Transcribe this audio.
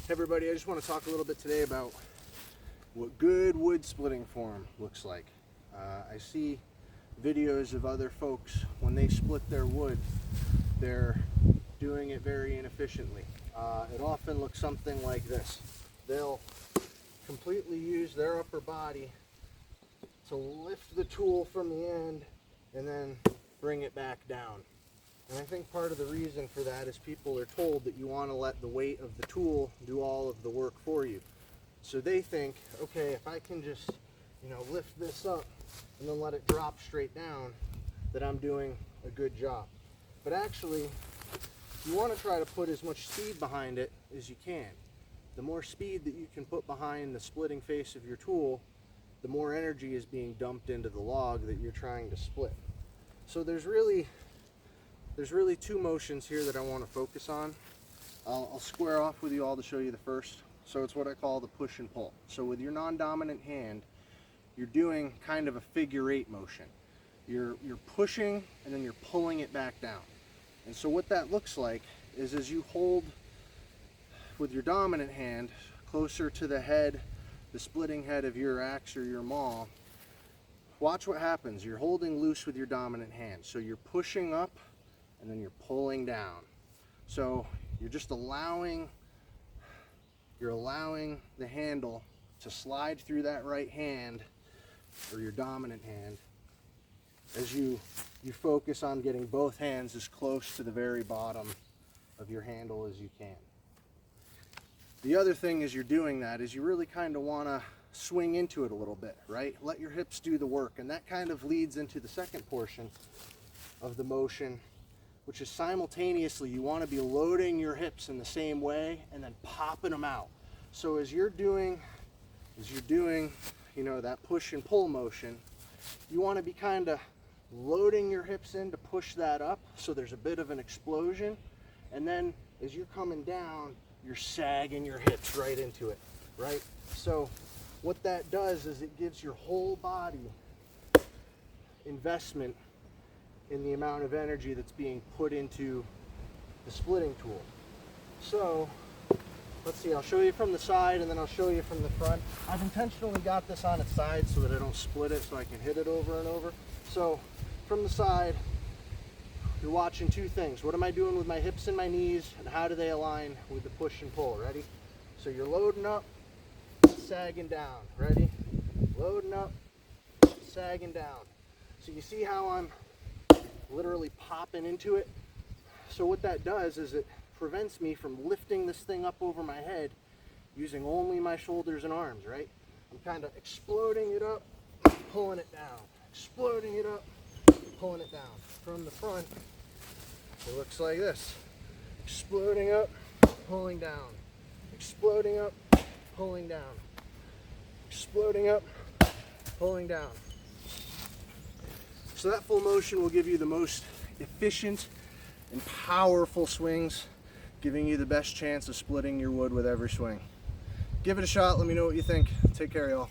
Hey everybody, I just want to talk a little bit today about what good wood splitting form looks like. I see videos of other folks when they split their wood, they're doing it very inefficiently. It often looks something like this. They'll completely use their upper body to lift the tool from the end and then bring it back down. And I think part of the reason for that is people are told that you want to let the weight of the tool do all of the work for you. So they think, okay, if I can just, lift this up and then let it drop straight down, that I'm doing a good job. But actually, you want to try to put as much speed behind it as you can. The more speed that you can put behind the splitting face of your tool, the more energy is being dumped into the log that you're trying to split. So there's really two motions here that I want to focus on. I'll square off with you all to show you the first. So it's what I call the push and pull. So with your non-dominant hand, you're doing kind of a figure eight motion. You're pushing and then you're pulling it back down. And so what that looks like is as you hold with your dominant hand closer to the head, the splitting head of your axe or your maul, watch what happens. You're holding loose with your dominant hand. So you're pushing up and then you're pulling down. So you're just allowing the handle to slide through that right hand or your dominant hand as you focus on getting both hands as close to the very bottom of your handle as you can. The other thing as you're doing that is you really kind of want to swing into it a little bit, right? Let your hips do the work, and that kind of leads into the second portion of the motion, which is simultaneously you want to be loading your hips in the same way and then popping them out. So as you're doing that push and pull motion, you want to be kind of loading your hips in to push that up so there's a bit of an explosion, and then as you're coming down, you're sagging your hips right into it, right? So what that does is it gives your whole body investment in the amount of energy that's being put into the splitting tool. So let's see, I'll show you from the side and then I'll show you from the front. I've intentionally got this on its side so that I don't split it, so I can hit it over and over. So from the side, you're watching two things. What am I doing with my hips and my knees, and how do they align with the push and pull? Ready? So you're loading up, sagging down. Ready? Loading up, sagging down. So you see how I'm literally popping into it? So what that does is it prevents me from lifting this thing up over my head using only my shoulders and arms, right? I'm kind of exploding it up, pulling it down. Exploding it up, pulling it down. From the front, it looks like this. Exploding up, pulling down. Exploding up, pulling down. Exploding up, pulling down. So that full motion will give you the most efficient and powerful swings, giving you the best chance of splitting your wood with every swing. Give it a shot. Let me know what you think. Take care, y'all.